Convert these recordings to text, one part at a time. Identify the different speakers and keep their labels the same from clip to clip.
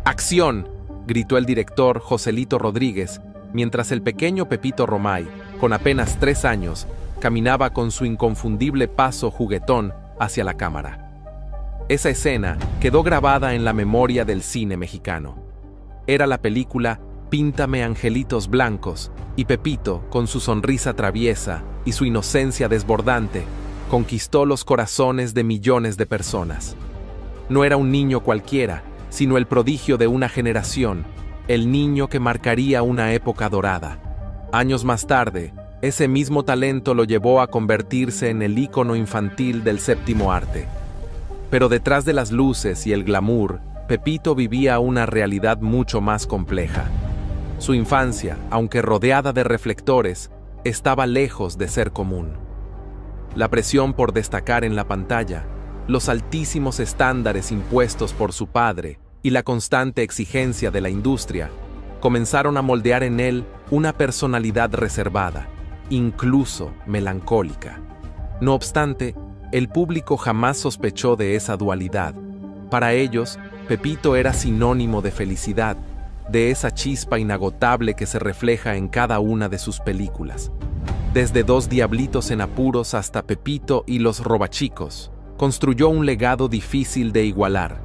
Speaker 1: ¡Acción!, gritó el director Joselito Rodríguez, mientras el pequeño Pepito Romay, con apenas 3 años, caminaba con su inconfundible paso juguetón hacia la cámara. Esa escena quedó grabada en la memoria del cine mexicano. Era la película Píntame angelitos blancos, y Pepito, con su sonrisa traviesa y su inocencia desbordante, conquistó los corazones de millones de personas. No era un niño cualquiera, sino el prodigio de una generación, el niño que marcaría una época dorada. Años más tarde, ese mismo talento lo llevó a convertirse en el ícono infantil del séptimo arte. Pero detrás de las luces y el glamour, Pepito vivía una realidad mucho más compleja. Su infancia, aunque rodeada de reflectores, estaba lejos de ser común. La presión por destacar en la pantalla, los altísimos estándares impuestos por su padre y la constante exigencia de la industria comenzaron a moldear en él una personalidad reservada, incluso melancólica. No obstante, el público jamás sospechó de esa dualidad. Para ellos, Pepito era sinónimo de felicidad, de esa chispa inagotable que se refleja en cada una de sus películas. Desde Dos diablitos en apuros hasta Pepito y los robachicos, construyó un legado difícil de igualar.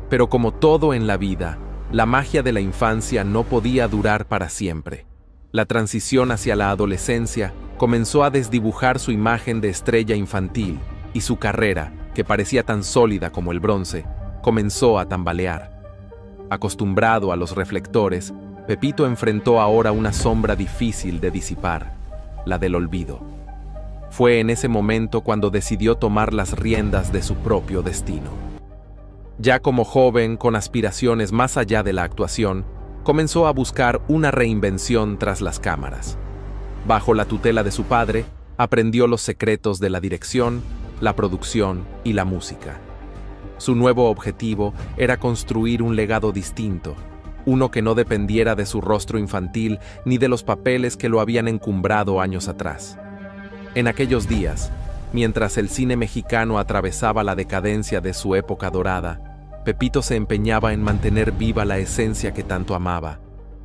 Speaker 1: Pero como todo en la vida, la magia de la infancia no podía durar para siempre. La transición hacia la adolescencia comenzó a desdibujar su imagen de estrella infantil, y su carrera, que parecía tan sólida como el bronce, comenzó a tambalear. Acostumbrado a los reflectores, Pepito enfrentó ahora una sombra difícil de disipar, la del olvido. Fue en ese momento cuando decidió tomar las riendas de su propio destino. Ya como joven, con aspiraciones más allá de la actuación, comenzó a buscar una reinvención tras las cámaras. Bajo la tutela de su padre, aprendió los secretos de la dirección, la producción y la música. Su nuevo objetivo era construir un legado distinto, uno que no dependiera de su rostro infantil ni de los papeles que lo habían encumbrado años atrás. En aquellos días, mientras el cine mexicano atravesaba la decadencia de su época dorada, Pepito se empeñaba en mantener viva la esencia que tanto amaba.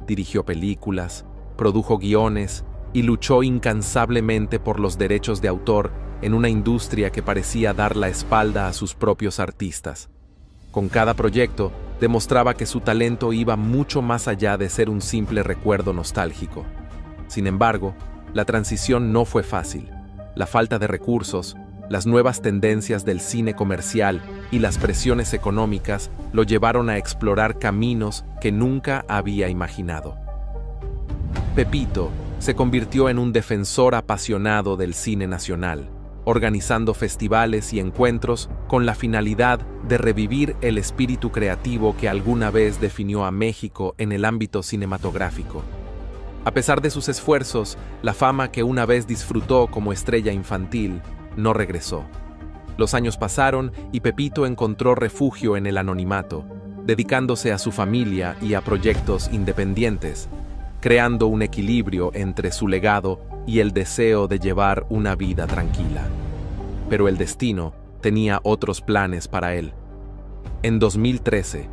Speaker 1: Dirigió películas, produjo guiones y luchó incansablemente por los derechos de autor en una industria que parecía dar la espalda a sus propios artistas. Con cada proyecto, demostraba que su talento iba mucho más allá de ser un simple recuerdo nostálgico. Sin embargo, la transición no fue fácil. La falta de recursos, las nuevas tendencias del cine comercial y las presiones económicas lo llevaron a explorar caminos que nunca había imaginado. Pepito se convirtió en un defensor apasionado del cine nacional, organizando festivales y encuentros con la finalidad de revivir el espíritu creativo que alguna vez definió a México en el ámbito cinematográfico. A pesar de sus esfuerzos, la fama que una vez disfrutó como estrella infantil no regresó. Los años pasaron y Pepito encontró refugio en el anonimato, dedicándose a su familia y a proyectos independientes, creando un equilibrio entre su legado y el deseo de llevar una vida tranquila. Pero el destino tenía otros planes para él. En 2013,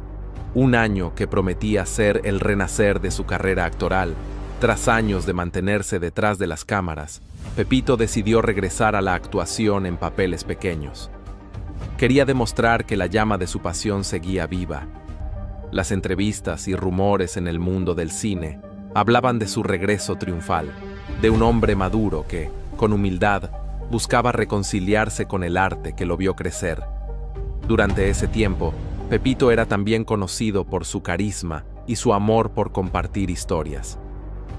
Speaker 1: un año que prometía ser el renacer de su carrera actoral, tras años de mantenerse detrás de las cámaras, Pepito decidió regresar a la actuación en papeles pequeños. Quería demostrar que la llama de su pasión seguía viva. Las entrevistas y rumores en el mundo del cine hablaban de su regreso triunfal, de un hombre maduro que, con humildad, buscaba reconciliarse con el arte que lo vio crecer. Durante ese tiempo, Pepito era también conocido por su carisma y su amor por compartir historias.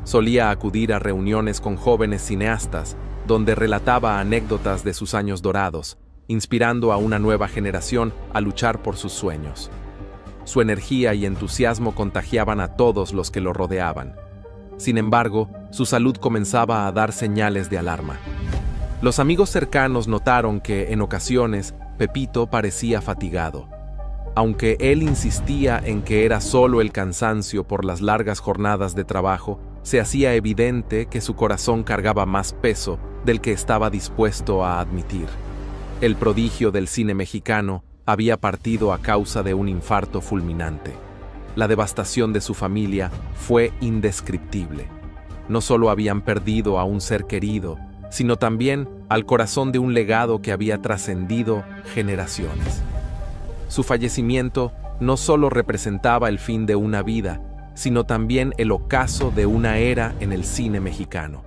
Speaker 1: Solía acudir a reuniones con jóvenes cineastas, donde relataba anécdotas de sus años dorados, inspirando a una nueva generación a luchar por sus sueños. Su energía y entusiasmo contagiaban a todos los que lo rodeaban. Sin embargo, su salud comenzaba a dar señales de alarma. Los amigos cercanos notaron que, en ocasiones, Pepito parecía fatigado. Aunque él insistía en que era solo el cansancio por las largas jornadas de trabajo, se hacía evidente que su corazón cargaba más peso del que estaba dispuesto a admitir. El prodigio del cine mexicano había partido a causa de un infarto fulminante. la devastación de su familia fue indescriptible. No solo habían perdido a un ser querido, sino también al corazón de un legado que había trascendido generaciones. Su fallecimiento no solo representaba el fin de una vida, sino también el ocaso de una era en el cine mexicano.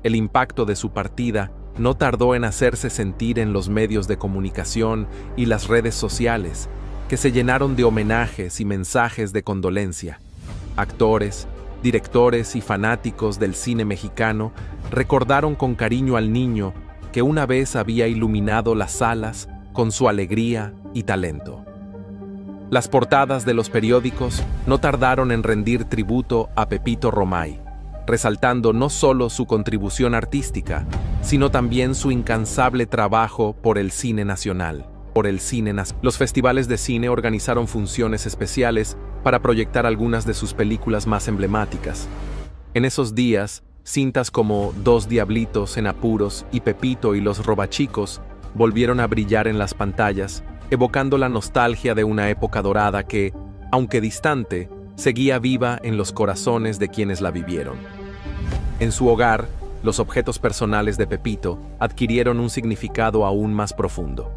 Speaker 1: El impacto de su partida no tardó en hacerse sentir en los medios de comunicación y las redes sociales, que se llenaron de homenajes y mensajes de condolencia. Actores, directores y fanáticos del cine mexicano recordaron con cariño al niño que una vez había iluminado las salas con su alegría y talento. Las portadas de los periódicos no tardaron en rendir tributo a Pepito Romay, resaltando no solo su contribución artística, sino también su incansable trabajo por el cine nacional. Los festivales de cine organizaron funciones especiales para proyectar algunas de sus películas más emblemáticas. En esos días, cintas como Dos Diablitos en Apuros y Pepito y los Robachicos volvieron a brillar en las pantallas, evocando la nostalgia de una época dorada que, aunque distante, seguía viva en los corazones de quienes la vivieron. En su hogar, los objetos personales de Pepito adquirieron un significado aún más profundo.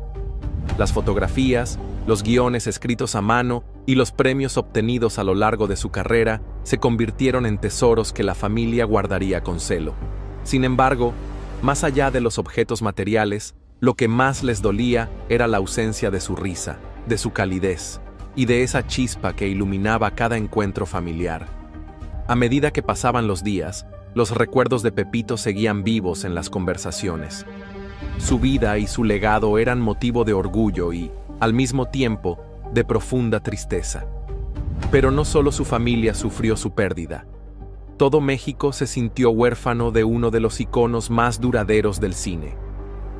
Speaker 1: Las fotografías, los guiones escritos a mano y los premios obtenidos a lo largo de su carrera se convirtieron en tesoros que la familia guardaría con celo. Sin embargo, más allá de los objetos materiales, lo que más les dolía era la ausencia de su risa, de su calidez y de esa chispa que iluminaba cada encuentro familiar. A medida que pasaban los días, los recuerdos de Pepito seguían vivos en las conversaciones. Su vida y su legado eran motivo de orgullo y, al mismo tiempo, de profunda tristeza. Pero no solo su familia sufrió su pérdida. Todo México se sintió huérfano de uno de los iconos más duraderos del cine.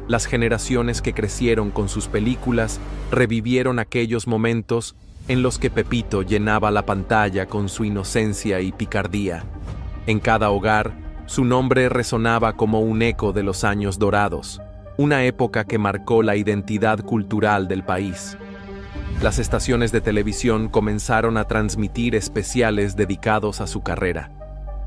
Speaker 1: Las generaciones que crecieron con sus películas revivieron aquellos momentos en los que Pepito llenaba la pantalla con su inocencia y picardía. En cada hogar, su nombre resonaba como un eco de los años dorados, una época que marcó la identidad cultural del país. Las estaciones de televisión comenzaron a transmitir especiales dedicados a su carrera.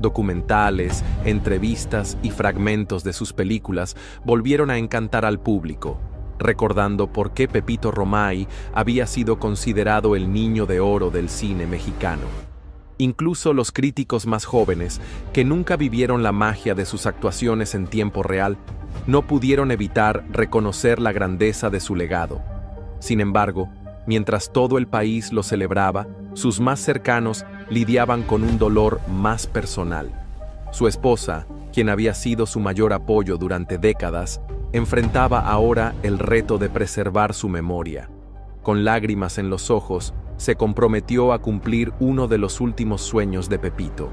Speaker 1: Documentales, entrevistas y fragmentos de sus películas volvieron a encantar al público, recordando por qué Pepito Romay había sido considerado el niño de oro del cine mexicano. Incluso los críticos más jóvenes, que nunca vivieron la magia de sus actuaciones en tiempo real, no pudieron evitar reconocer la grandeza de su legado. Sin embargo, mientras todo el país lo celebraba, sus más cercanos lidiaban con un dolor más personal. Su esposa, quien había sido su mayor apoyo durante décadas, enfrentaba ahora el reto de preservar su memoria. Con lágrimas en los ojos, se comprometió a cumplir uno de los últimos sueños de Pepito: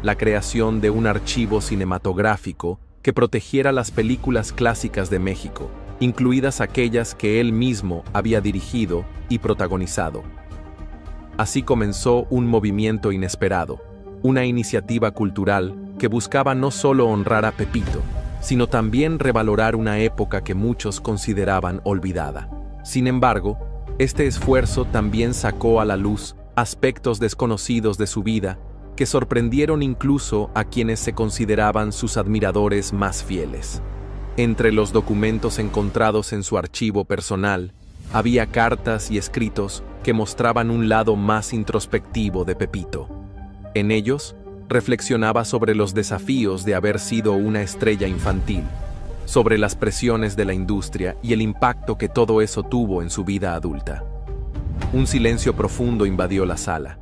Speaker 1: la creación de un archivo cinematográfico que protegiera las películas clásicas de México, incluidas aquellas que él mismo había dirigido y protagonizado. Así comenzó un movimiento inesperado, una iniciativa cultural que buscaba no solo honrar a Pepito, sino también revalorar una época que muchos consideraban olvidada. Sin embargo, este esfuerzo también sacó a la luz aspectos desconocidos de su vida que sorprendieron incluso a quienes se consideraban sus admiradores más fieles. Entre los documentos encontrados en su archivo personal, había cartas y escritos que mostraban un lado más introspectivo de Pepito. En ellos, reflexionaba sobre los desafíos de haber sido una estrella infantil, sobre las presiones de la industria y el impacto que todo eso tuvo en su vida adulta. Un silencio profundo invadió la sala.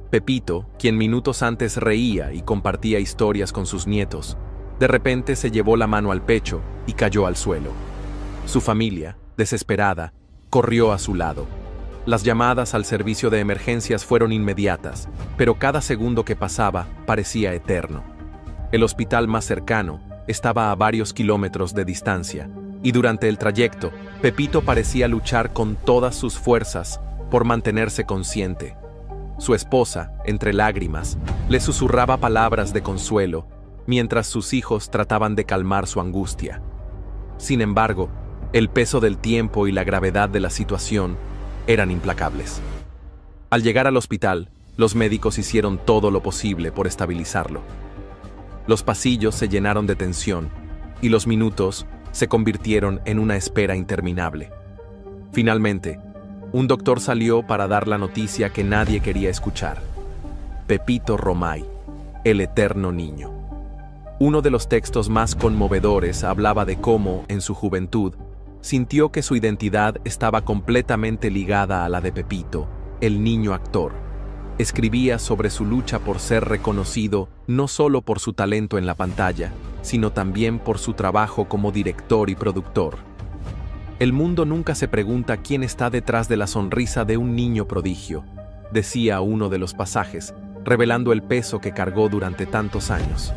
Speaker 1: Pepito, quien minutos antes reía y compartía historias con sus nietos, de repente se llevó la mano al pecho y cayó al suelo. Su familia, desesperada, corrió a su lado. Las llamadas al servicio de emergencias fueron inmediatas, pero cada segundo que pasaba parecía eterno. El hospital más cercano estaba a varios kilómetros de distancia, y durante el trayecto, Pepito parecía luchar con todas sus fuerzas por mantenerse consciente. Su esposa, entre lágrimas, le susurraba palabras de consuelo, mientras sus hijos trataban de calmar su angustia. Sin embargo, el peso del tiempo y la gravedad de la situación eran implacables. Al llegar al hospital, los médicos hicieron todo lo posible por estabilizarlo. Los pasillos se llenaron de tensión y los minutos se convirtieron en una espera interminable. Finalmente, un doctor salió para dar la noticia que nadie quería escuchar. Pepito Romay, el eterno niño. Uno de los textos más conmovedores hablaba de cómo, en su juventud, sintió que su identidad estaba completamente ligada a la de Pepito, el niño actor. Escribía sobre su lucha por ser reconocido no solo por su talento en la pantalla, sino también por su trabajo como director y productor. El mundo nunca se pregunta quién está detrás de la sonrisa de un niño prodigio, decía uno de los pasajes, revelando el peso que cargó durante tantos años.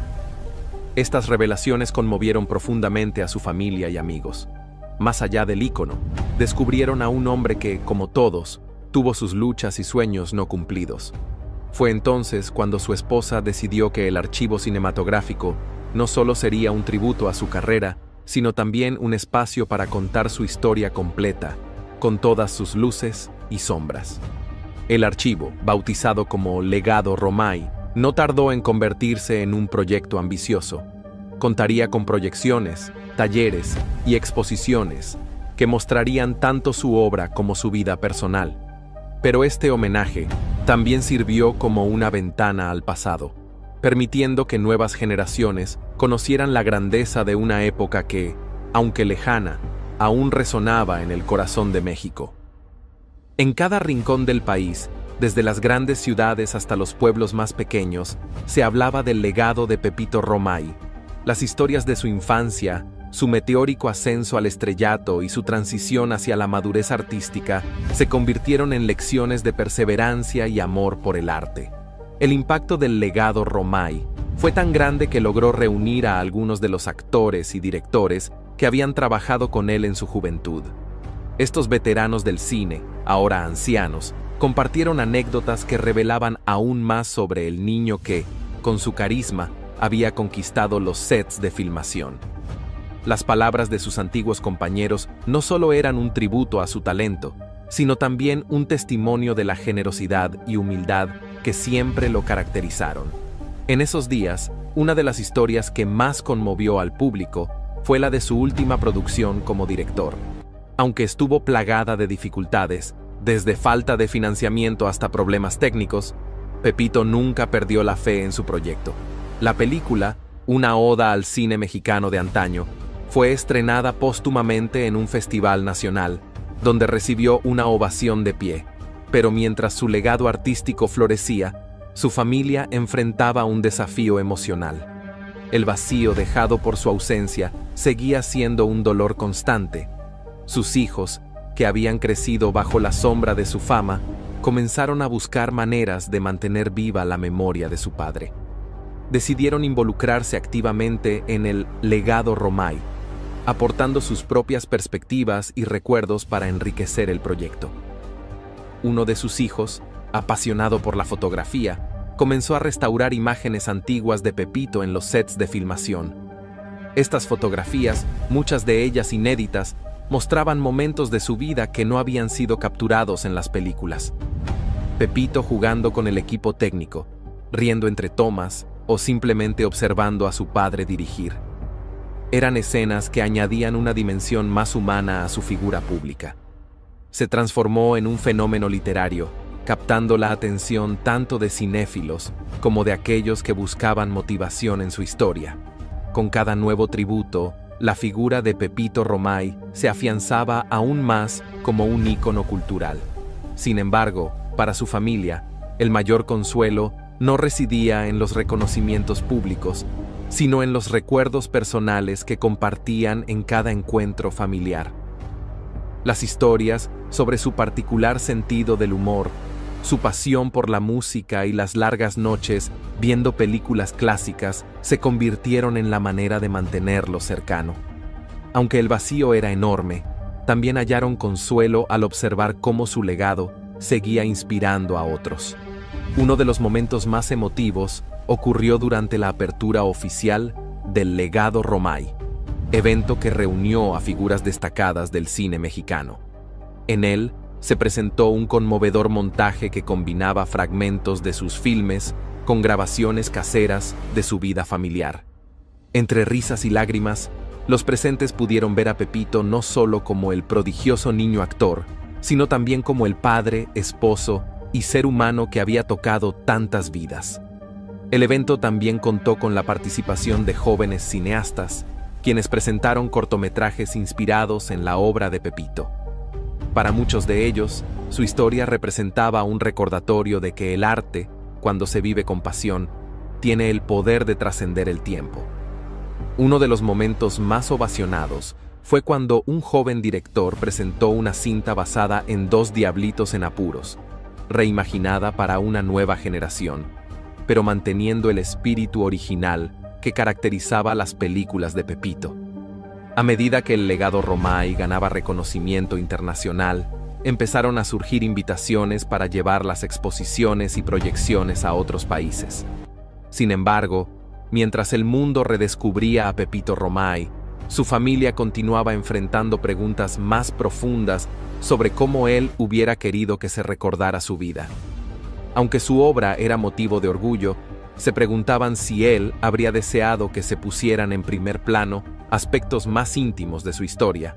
Speaker 1: Estas revelaciones conmovieron profundamente a su familia y amigos. Más allá del ícono, descubrieron a un hombre que, como todos, tuvo sus luchas y sueños no cumplidos. Fue entonces cuando su esposa decidió que el archivo cinematográfico no solo sería un tributo a su carrera, sino también un espacio para contar su historia completa, con todas sus luces y sombras. El archivo, bautizado como Legado Romay, no tardó en convertirse en un proyecto ambicioso. Contaría con proyecciones, talleres y exposiciones que mostrarían tanto su obra como su vida personal. Pero este homenaje también sirvió como una ventana al pasado, permitiendo que nuevas generaciones conocieran la grandeza de una época que, aunque lejana, aún resonaba en el corazón de México. En cada rincón del país, desde las grandes ciudades hasta los pueblos más pequeños, se hablaba del legado de Pepito Romay, las historias de su infancia, su meteórico ascenso al estrellato y su transición hacia la madurez artística se convirtieron en lecciones de perseverancia y amor por el arte. El impacto del legado Romay fue tan grande que logró reunir a algunos de los actores y directores que habían trabajado con él en su juventud. Estos veteranos del cine, ahora ancianos, compartieron anécdotas que revelaban aún más sobre el niño que, con su carisma, había conquistado los sets de filmación. Las palabras de sus antiguos compañeros no solo eran un tributo a su talento, sino también un testimonio de la generosidad y humildad que siempre lo caracterizaron. En esos días, una de las historias que más conmovió al público fue la de su última producción como director. Aunque estuvo plagada de dificultades, desde falta de financiamiento hasta problemas técnicos, Pepito nunca perdió la fe en su proyecto. La película, una oda al cine mexicano de antaño, fue estrenada póstumamente en un festival nacional, donde recibió una ovación de pie. Pero mientras su legado artístico florecía, su familia enfrentaba un desafío emocional. El vacío dejado por su ausencia seguía siendo un dolor constante. Sus hijos, que habían crecido bajo la sombra de su fama, comenzaron a buscar maneras de mantener viva la memoria de su padre. Decidieron involucrarse activamente en el legado Romay, aportando sus propias perspectivas y recuerdos para enriquecer el proyecto. Uno de sus hijos, apasionado por la fotografía, comenzó a restaurar imágenes antiguas de Pepito en los sets de filmación. Estas fotografías, muchas de ellas inéditas, mostraban momentos de su vida que no habían sido capturados en las películas. Pepito jugando con el equipo técnico, riendo entre tomas o simplemente observando a su padre dirigir. Eran escenas que añadían una dimensión más humana a su figura pública. Se transformó en un fenómeno literario, captando la atención tanto de cinéfilos como de aquellos que buscaban motivación en su historia. Con cada nuevo tributo, la figura de Pepito Romay se afianzaba aún más como un ícono cultural. Sin embargo, para su familia, el mayor consuelo no residía en los reconocimientos públicos, sino en los recuerdos personales que compartían en cada encuentro familiar. Las historias sobre su particular sentido del humor, su pasión por la música y las largas noches viendo películas clásicas se convirtieron en la manera de mantenerlo cercano. Aunque el vacío era enorme, también hallaron consuelo al observar cómo su legado seguía inspirando a otros. Uno de los momentos más emotivos ocurrió durante la apertura oficial del Legado Romay, evento que reunió a figuras destacadas del cine mexicano. En él, Se presentó un conmovedor montaje que combinaba fragmentos de sus filmes con grabaciones caseras de su vida familiar. Entre risas y lágrimas, los presentes pudieron ver a Pepito no solo como el prodigioso niño actor, sino también como el padre, esposo y ser humano que había tocado tantas vidas. El evento también contó con la participación de jóvenes cineastas, quienes presentaron cortometrajes inspirados en la obra de Pepito. Para muchos de ellos, su historia representaba un recordatorio de que el arte, cuando se vive con pasión, tiene el poder de trascender el tiempo. Uno de los momentos más ovacionados fue cuando un joven director presentó una cinta basada en Dos diablitos en apuros, reimaginada para una nueva generación, pero manteniendo el espíritu original que caracterizaba las películas de Pepito. A medida que el legado Romay ganaba reconocimiento internacional, empezaron a surgir invitaciones para llevar las exposiciones y proyecciones a otros países. Sin embargo, mientras el mundo redescubría a Pepito Romay, su familia continuaba enfrentando preguntas más profundas sobre cómo él hubiera querido que se recordara su vida. Aunque su obra era motivo de orgullo, se preguntaban si él habría deseado que se pusieran en primer plano aspectos más íntimos de su historia.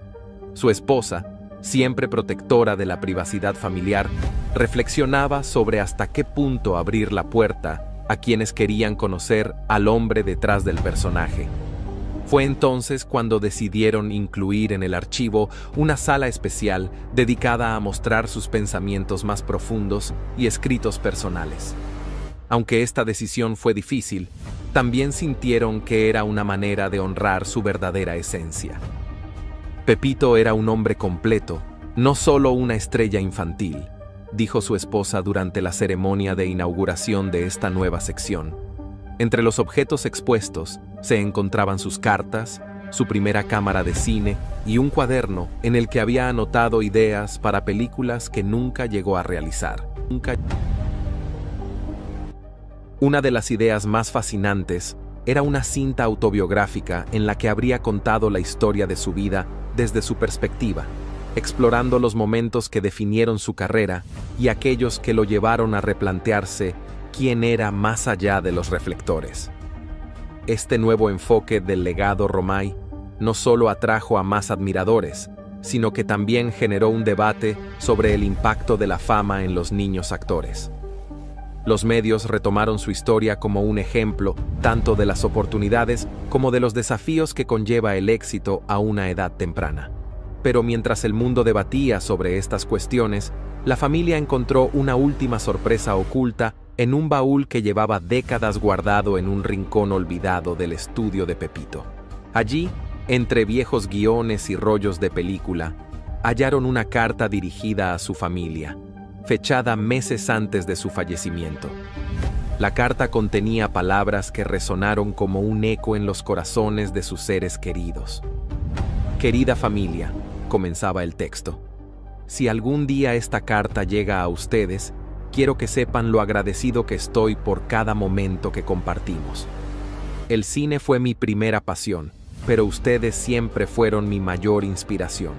Speaker 1: Su esposa, siempre protectora de la privacidad familiar, reflexionaba sobre hasta qué punto abrir la puerta a quienes querían conocer al hombre detrás del personaje. Fue entonces cuando decidieron incluir en el archivo una sala especial dedicada a mostrar sus pensamientos más profundos y escritos personales. Aunque esta decisión fue difícil, también sintieron que era una manera de honrar su verdadera esencia. Pepito era un hombre completo, no solo una estrella infantil, dijo su esposa durante la ceremonia de inauguración de esta nueva sección. Entre los objetos expuestos se encontraban sus cartas, su primera cámara de cine y un cuaderno en el que había anotado ideas para películas que nunca llegó a realizar. Una de las ideas más fascinantes era una cinta autobiográfica en la que habría contado la historia de su vida desde su perspectiva, explorando los momentos que definieron su carrera y aquellos que lo llevaron a replantearse quién era más allá de los reflectores. Este nuevo enfoque del legado Romay no solo atrajo a más admiradores, sino que también generó un debate sobre el impacto de la fama en los niños actores. Los medios retomaron su historia como un ejemplo tanto de las oportunidades como de los desafíos que conlleva el éxito a una edad temprana. Pero mientras el mundo debatía sobre estas cuestiones, la familia encontró una última sorpresa oculta en un baúl que llevaba décadas guardado en un rincón olvidado del estudio de Pepito. Allí, entre viejos guiones y rollos de película, hallaron una carta dirigida a su familia, fechada meses antes de su fallecimiento. La carta contenía palabras que resonaron como un eco en los corazones de sus seres queridos. «Querida familia», comenzaba el texto, «si algún día esta carta llega a ustedes, quiero que sepan lo agradecido que estoy por cada momento que compartimos. El cine fue mi primera pasión, pero ustedes siempre fueron mi mayor inspiración.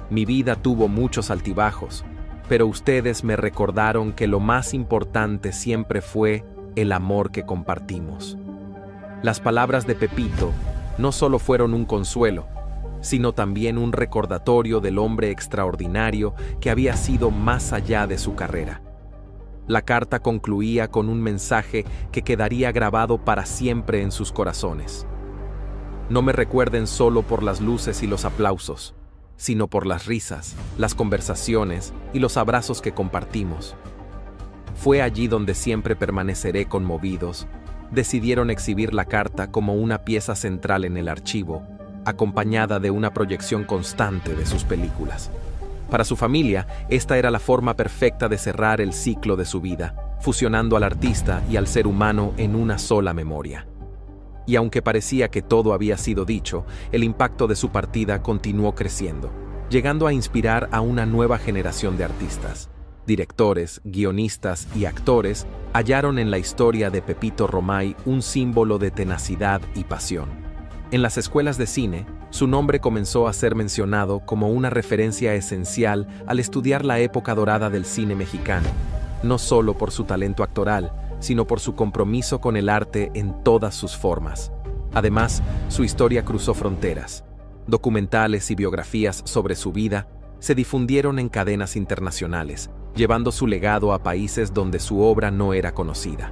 Speaker 1: Mi vida tuvo muchos altibajos, pero ustedes me recordaron que lo más importante siempre fue el amor que compartimos». Las palabras de Pepito no solo fueron un consuelo, sino también un recordatorio del hombre extraordinario que había sido más allá de su carrera. La carta concluía con un mensaje que quedaría grabado para siempre en sus corazones. No me recuerden solo por las luces y los aplausos, sino por las risas, las conversaciones y los abrazos que compartimos. Fue allí donde siempre permaneceré conmovidos. Decidieron exhibir la carta como una pieza central en el archivo, acompañada de una proyección constante de sus películas. Para su familia, esta era la forma perfecta de cerrar el ciclo de su vida, fusionando al artista y al ser humano en una sola memoria. Y aunque parecía que todo había sido dicho, el impacto de su partida continuó creciendo, llegando a inspirar a una nueva generación de artistas. Directores, guionistas y actores hallaron en la historia de Pepito Romay un símbolo de tenacidad y pasión. En las escuelas de cine, Su nombre comenzó a ser mencionado como una referencia esencial al estudiar la época dorada del cine mexicano, no solo por su talento actoral, sino por su compromiso con el arte en todas sus formas. Además, su historia cruzó fronteras. Documentales y biografías sobre su vida se difundieron en cadenas internacionales, llevando su legado a países donde su obra no era conocida.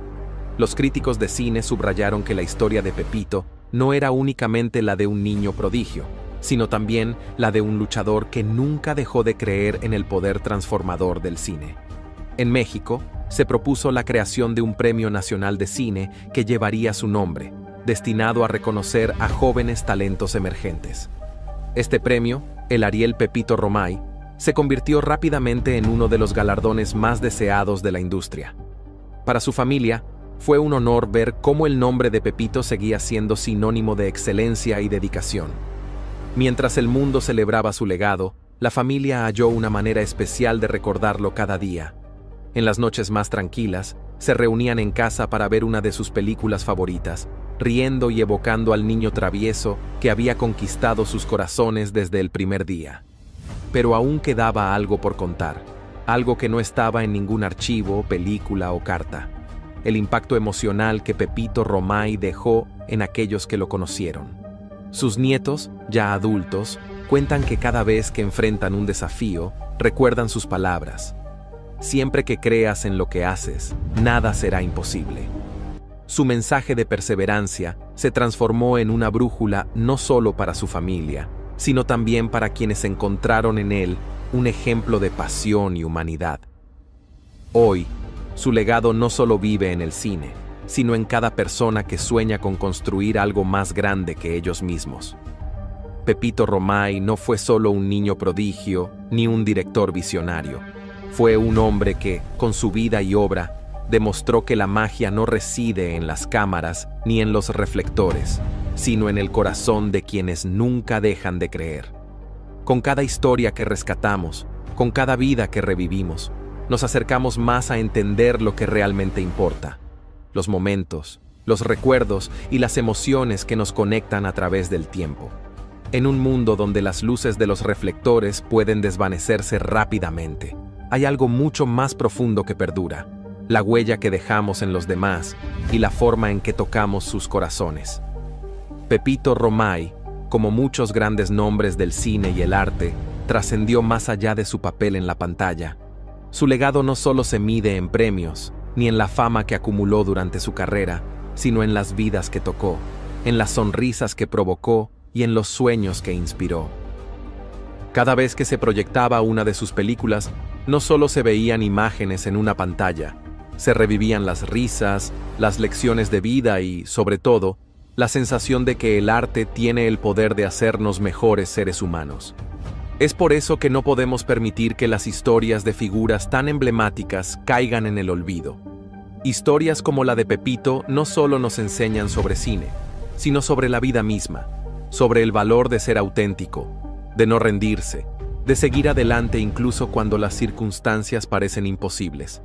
Speaker 1: Los críticos de cine subrayaron que la historia de Pepito no era únicamente la de un niño prodigio, sino también la de un luchador que nunca dejó de creer en el poder transformador del cine. En México, se propuso la creación de un Premio Nacional de Cine que llevaría su nombre, destinado a reconocer a jóvenes talentos emergentes. Este premio, el Ariel Pepito Romay, se convirtió rápidamente en uno de los galardones más deseados de la industria. Para su familia, fue un honor ver cómo el nombre de Pepito seguía siendo sinónimo de excelencia y dedicación. Mientras el mundo celebraba su legado, la familia halló una manera especial de recordarlo cada día. En las noches más tranquilas, se reunían en casa para ver una de sus películas favoritas, riendo y evocando al niño travieso que había conquistado sus corazones desde el primer día. Pero aún quedaba algo por contar, algo que no estaba en ningún archivo, película o carta. El impacto emocional que Pepito Romay dejó en aquellos que lo conocieron. Sus nietos, ya adultos, cuentan que cada vez que enfrentan un desafío, recuerdan sus palabras. Siempre que creas en lo que haces, nada será imposible. Su mensaje de perseverancia se transformó en una brújula no solo para su familia, sino también para quienes encontraron en él un ejemplo de pasión y humanidad. Hoy, su legado no solo vive en el cine, sino en cada persona que sueña con construir algo más grande que ellos mismos. Pepito Romay no fue solo un niño prodigio ni un director visionario. Fue un hombre que, con su vida y obra, demostró que la magia no reside en las cámaras ni en los reflectores, sino en el corazón de quienes nunca dejan de creer. Con cada historia que rescatamos, con cada vida que revivimos, nos acercamos más a entender lo que realmente importa. Los momentos, los recuerdos y las emociones que nos conectan a través del tiempo. En un mundo donde las luces de los reflectores pueden desvanecerse rápidamente, hay algo mucho más profundo que perdura: la huella que dejamos en los demás y la forma en que tocamos sus corazones. Pepito Romay, como muchos grandes nombres del cine y el arte, trascendió más allá de su papel en la pantalla. Su legado no solo se mide en premios, ni en la fama que acumuló durante su carrera, sino en las vidas que tocó, en las sonrisas que provocó y en los sueños que inspiró. Cada vez que se proyectaba una de sus películas, no solo se veían imágenes en una pantalla, se revivían las risas, las lecciones de vida y, sobre todo, la sensación de que el arte tiene el poder de hacernos mejores seres humanos. Es por eso que no podemos permitir que las historias de figuras tan emblemáticas caigan en el olvido. Historias como la de Pepito no solo nos enseñan sobre cine, sino sobre la vida misma, sobre el valor de ser auténtico, de no rendirse, de seguir adelante incluso cuando las circunstancias parecen imposibles.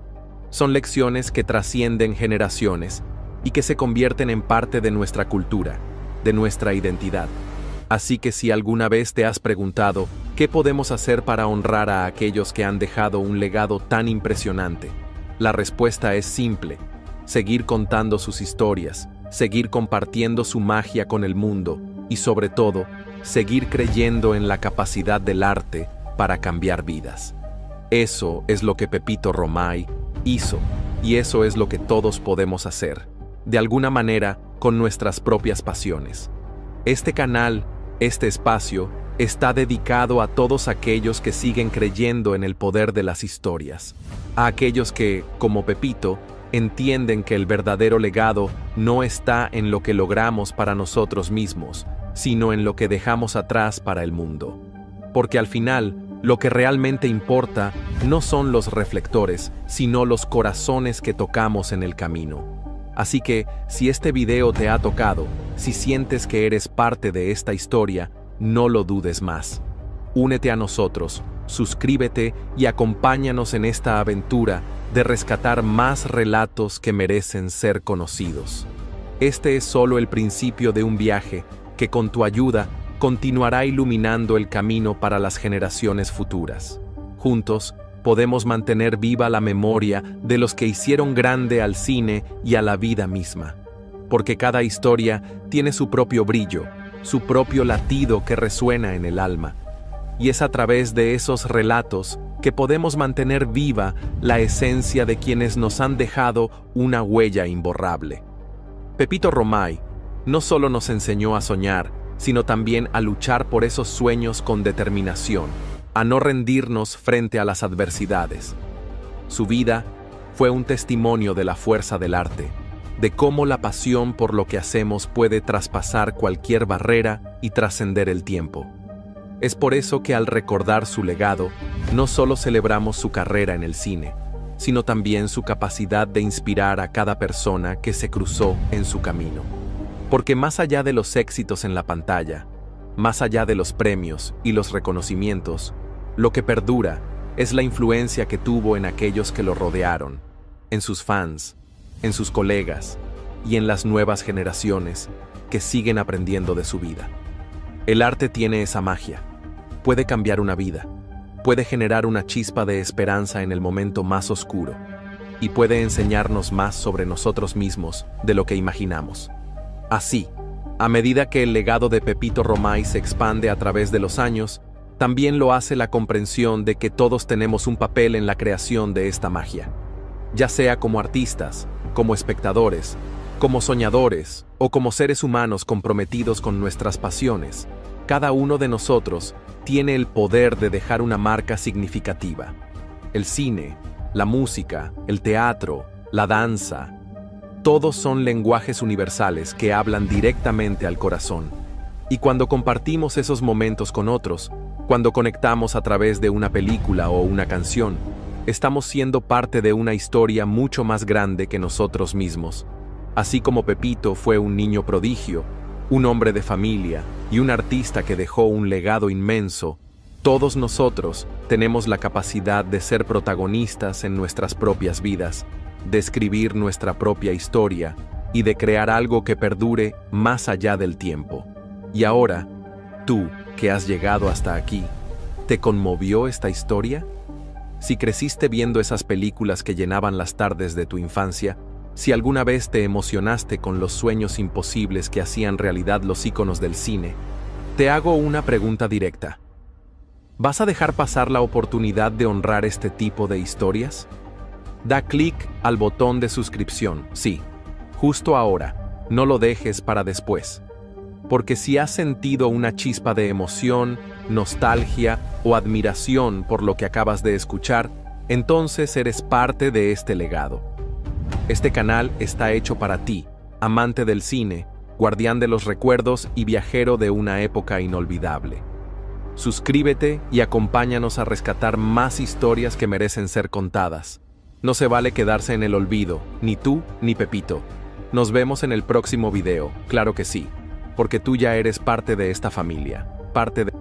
Speaker 1: Son lecciones que trascienden generaciones y que se convierten en parte de nuestra cultura, de nuestra identidad. Así que si alguna vez te has preguntado qué podemos hacer para honrar a aquellos que han dejado un legado tan impresionante, la respuesta es simple: seguir contando sus historias, seguir compartiendo su magia con el mundo y, sobre todo, seguir creyendo en la capacidad del arte para cambiar vidas. Eso es lo que Pepito Romay hizo, y eso es lo que todos podemos hacer, de alguna manera, con nuestras propias pasiones. Este canal, este espacio, está dedicado a todos aquellos que siguen creyendo en el poder de las historias, a aquellos que, como Pepito, entienden que el verdadero legado no está en lo que logramos para nosotros mismos, sino en lo que dejamos atrás para el mundo. Porque al final, lo que realmente importa no son los reflectores, sino los corazones que tocamos en el camino. Así que, si este video te ha tocado, si sientes que eres parte de esta historia, no lo dudes más. Únete a nosotros, suscríbete y acompáñanos en esta aventura de rescatar más relatos que merecen ser conocidos. Este es solo el principio de un viaje que, con tu ayuda, continuará iluminando el camino para las generaciones futuras. Juntos, podemos mantener viva la memoria de los que hicieron grande al cine y a la vida misma. Porque cada historia tiene su propio brillo, su propio latido que resuena en el alma. Y es a través de esos relatos que podemos mantener viva la esencia de quienes nos han dejado una huella imborrable. Pepito Romay no solo nos enseñó a soñar, sino también a luchar por esos sueños con determinación, a no rendirnos frente a las adversidades. Su vida fue un testimonio de la fuerza del arte, de cómo la pasión por lo que hacemos puede traspasar cualquier barrera y trascender el tiempo. Es por eso que al recordar su legado, no solo celebramos su carrera en el cine, sino también su capacidad de inspirar a cada persona que se cruzó en su camino. Porque más allá de los éxitos en la pantalla, más allá de los premios y los reconocimientos, lo que perdura es la influencia que tuvo en aquellos que lo rodearon, en sus fans, en sus colegas y en las nuevas generaciones que siguen aprendiendo de su vida. El arte tiene esa magia. Puede cambiar una vida, puede generar una chispa de esperanza en el momento más oscuro y puede enseñarnos más sobre nosotros mismos de lo que imaginamos. Así, a medida que el legado de Pepito Romay se expande a través de los años, también lo hace la comprensión de que todos tenemos un papel en la creación de esta magia, ya sea como artistas, como espectadores, como soñadores o como seres humanos comprometidos con nuestras pasiones. Cada uno de nosotros tiene el poder de dejar una marca significativa. El cine, la música, el teatro, la danza, todos son lenguajes universales que hablan directamente al corazón. Y cuando compartimos esos momentos con otros, cuando conectamos a través de una película o una canción, estamos siendo parte de una historia mucho más grande que nosotros mismos. Así como Pepito fue un niño prodigio, un hombre de familia y un artista que dejó un legado inmenso, todos nosotros tenemos la capacidad de ser protagonistas en nuestras propias vidas, de escribir nuestra propia historia y de crear algo que perdure más allá del tiempo. Y ahora, tú, que has llegado hasta aquí, ¿te conmovió esta historia? Si creciste viendo esas películas que llenaban las tardes de tu infancia, si alguna vez te emocionaste con los sueños imposibles que hacían realidad los íconos del cine, te hago una pregunta directa. ¿Vas a dejar pasar la oportunidad de honrar este tipo de historias? Da clic al botón de suscripción, sí, justo ahora, no lo dejes para después. Porque si has sentido una chispa de emoción, nostalgia o admiración por lo que acabas de escuchar, entonces eres parte de este legado. Este canal está hecho para ti, amante del cine, guardián de los recuerdos y viajero de una época inolvidable. Suscríbete y acompáñanos a rescatar más historias que merecen ser contadas. No se vale quedarse en el olvido, ni tú ni Pepito. Nos vemos en el próximo video, claro que sí, porque tú ya eres parte de esta familia, parte de